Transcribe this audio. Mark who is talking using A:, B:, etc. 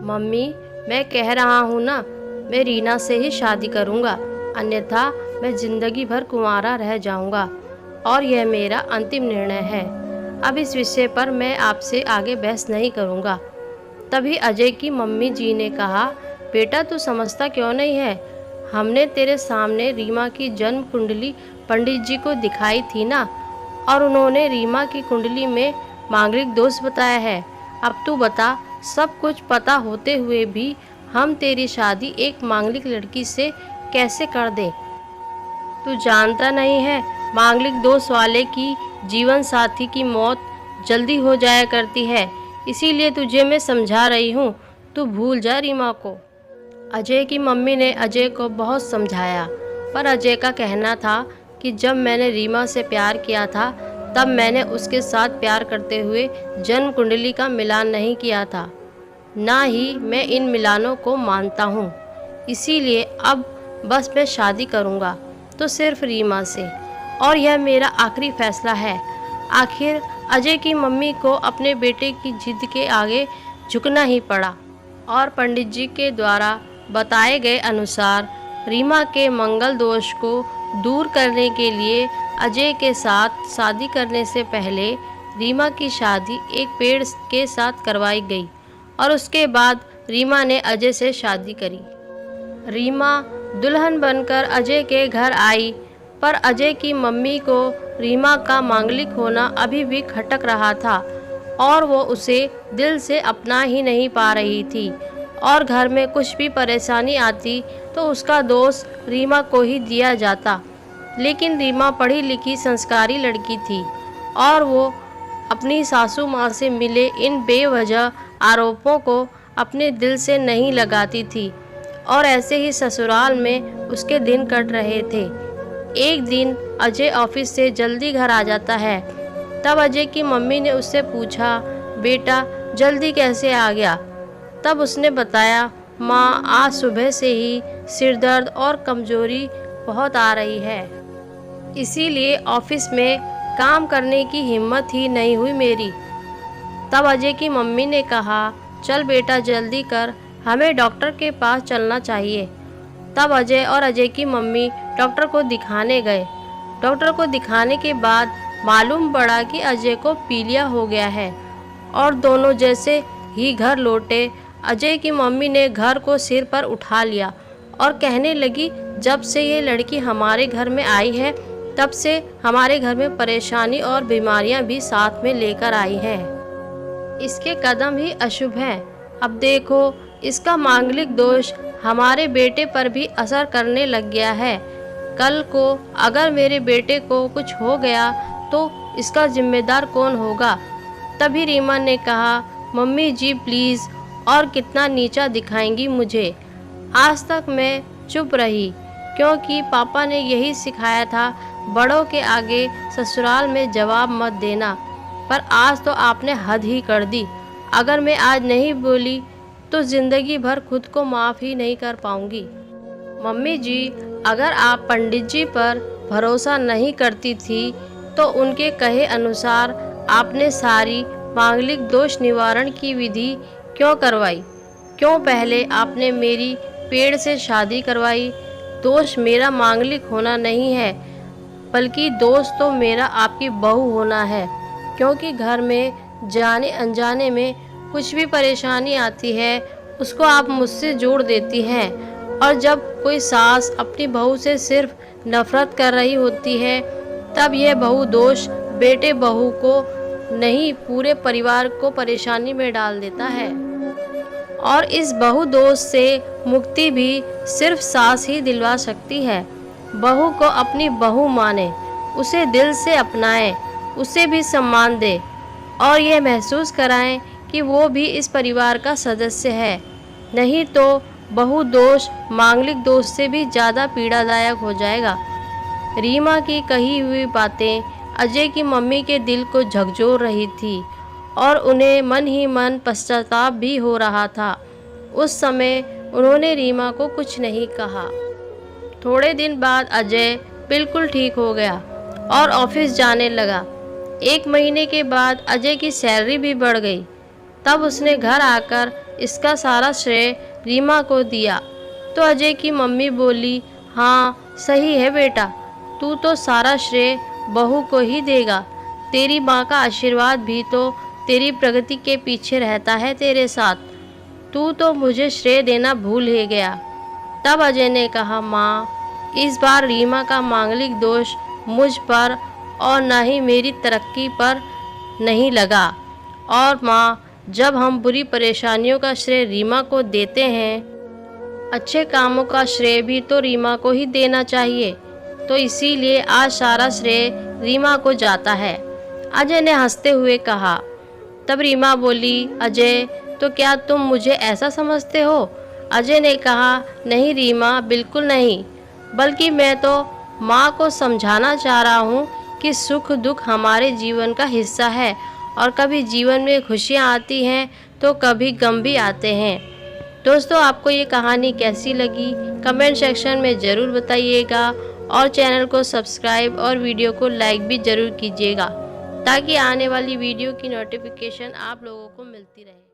A: Mummy, मैं कह रहा हूँ ना, मैं रीना से ही शादी करूँगा, अन्यथा मैं ज़िंदगी भर कुंवारा रह जाऊँगा और यह मेरा अंतिम निर्णय है। अब इस विषय पर मैं आपसे आगे बहस नहीं करूँगा। तभी अजय की मम्मी जी ने कहा, बेटा तू समझता क्यों नहीं है? हमने तेरे सामने रीमा की जन्म कुंडली पंडित जी को दिखाई थी ना, और उन्होंने रीमा की कुंडली में मांगलिक दोष बताया है। अब तू बता, सब कुछ पता होते हुए भी हम तेरी शादी एक मांगलिक लड़की से कैसे कर दें? तू जानता नहीं है, मांगलिक दोष वाले की जीवन साथी की मौत जल्दी हो जाया करती है। इसीलिए तुझे मैं समझा रही हूँ, तू भूल जा रीमा को। अजय की मम्मी ने अजय को बहुत समझाया, पर अजय का कहना था कि जब मैंने रीमा से प्यार किया था, तब मैंने उसके साथ प्यार करते हुए जन्म कुंडली का मिलान नहीं किया था। ना ही मैं इन मिलानों को मानता हूँ। इसीलिए अब बस मैं शादी करूँगा तो सिर्फ रीमा से, और यह मेरा आखिरी फैसला है। आखिर अजय की मम्मी को अपने बेटे की जिद के आगे झुकना ही पड़ा, और पंडित जी के द्वारा बताए गए अनुसार रीमा के मंगल दोष को दूर करने के लिए अजय के साथ शादी करने से पहले रीमा की शादी एक पेड़ के साथ करवाई गई, और उसके बाद रीमा ने अजय से शादी करी। रीमा दुल्हन बनकर अजय के घर आई, पर अजय की मम्मी को रीमा का मांगलिक होना अभी भी खटक रहा था, और वो उसे दिल से अपना ही नहीं पा रही थी। और घर में कुछ भी परेशानी आती तो उसका दोष रीमा को ही दिया जाता। लेकिन रीमा पढ़ी लिखी संस्कारी लड़की थी, और वो अपनी सासू माँ से मिले इन बेवजह आरोपों को अपने दिल से नहीं लगाती थी, और ऐसे ही ससुराल में उसके दिन कट रहे थे। एक दिन अजय ऑफिस से जल्दी घर आ जाता है। तब अजय की मम्मी ने उससे पूछा, बेटा जल्दी कैसे आ गया? तब उसने बताया, माँ आज सुबह से ही सिर दर्द और कमजोरी बहुत आ रही है, इसीलिए ऑफिस में काम करने की हिम्मत ही नहीं हुई मेरी। तब अजय की मम्मी ने कहा, चल बेटा जल्दी कर, हमें डॉक्टर के पास चलना चाहिए। तब अजय और अजय की मम्मी डॉक्टर को दिखाने गए। डॉक्टर को दिखाने के बाद मालूम पड़ा कि अजय को पीलिया हो गया है, और दोनों जैसे ही घर लौटे, अजय की मम्मी ने घर को सिर पर उठा लिया और कहने लगी, जब से ये लड़की हमारे घर में आई है, तब से हमारे घर में परेशानी और बीमारियां भी साथ में लेकर आई हैं। इसके कदम ही अशुभ हैं। अब देखो, इसका मांगलिक दोष हमारे बेटे पर भी असर करने लग गया है। कल को अगर मेरे बेटे को कुछ हो गया तो इसका जिम्मेदार कौन होगा? तभी रीमा ने कहा, मम्मी जी प्लीज़, और कितना नीचा दिखाएंगी मुझे। आज तक मैं चुप रही, क्योंकि पापा ने यही सिखाया था, बड़ों के आगे ससुराल में जवाब मत देना। पर आज तो आपने हद ही कर दी। अगर मैं आज नहीं बोली तो ज़िंदगी भर खुद को माफ़ ही नहीं कर पाऊंगी। मम्मी जी, अगर आप पंडित जी पर भरोसा नहीं करती थी तो उनके कहे अनुसार आपने सारी मांगलिक दोष निवारण की विधि क्यों करवाई? क्यों पहले आपने मेरी पेड़ से शादी करवाई? दोष मेरा मांगलिक होना नहीं है, बल्कि दोष तो मेरा आपकी बहू होना है, क्योंकि घर में जाने अनजाने में कुछ भी परेशानी आती है उसको आप मुझसे जोड़ देती हैं। और जब कोई सास अपनी बहू से सिर्फ नफरत कर रही होती है, तब यह बहू दोष बेटे बहू को नहीं, पूरे परिवार को परेशानी में डाल देता है। और इस बहू दोष से मुक्ति भी सिर्फ सास ही दिलवा सकती है। बहू को अपनी बहू माने, उसे दिल से अपनाएं, उसे भी सम्मान दे, और यह महसूस कराएं कि वो भी इस परिवार का सदस्य है। नहीं तो बहू दोष मांगलिक दोष से भी ज़्यादा पीड़ादायक हो जाएगा। रीमा की कही हुई बातें अजय की मम्मी के दिल को झकझोर रही थी, और उन्हें मन ही मन पश्चाताप भी हो रहा था। उस समय उन्होंने रीमा को कुछ नहीं कहा। थोड़े दिन बाद अजय बिल्कुल ठीक हो गया और ऑफिस जाने लगा। 1 महीने के बाद अजय की सैलरी भी बढ़ गई। तब उसने घर आकर इसका सारा श्रेय रीमा को दिया। तो अजय की मम्मी बोली, हाँ सही है बेटा, तू तो सारा श्रेय बहू को ही देगा। तेरी माँ का आशीर्वाद भी तो तेरी प्रगति के पीछे रहता है तेरे साथ। तू तो मुझे श्रेय देना भूल ही गया। तब अजय ने कहा, माँ इस बार रीमा का मांगलिक दोष मुझ पर और न ही मेरी तरक्की पर नहीं लगा। और माँ, जब हम बुरी परेशानियों का श्रेय रीमा को देते हैं, अच्छे कामों का श्रेय भी तो रीमा को ही देना चाहिए। तो इसीलिए आज सारा श्रेय रीमा को जाता है। अजय ने हंसते हुए कहा। तब रीमा बोली, अजय तो क्या तुम मुझे ऐसा समझते हो? अजय ने कहा, नहीं रीमा, बिल्कुल नहीं, बल्कि मैं तो माँ को समझाना चाह रहा हूँ कि सुख दुख हमारे जीवन का हिस्सा है और कभी जीवन में खुशियाँ आती हैं तो कभी गम भी आते हैं। दोस्तों, आपको ये कहानी कैसी लगी कमेंट सेक्शन में ज़रूर बताइएगा और चैनल को सब्सक्राइब और वीडियो को लाइक भी ज़रूर कीजिएगा ताकि आने वाली वीडियो की नोटिफिकेशन आप लोगों को मिलती रहे।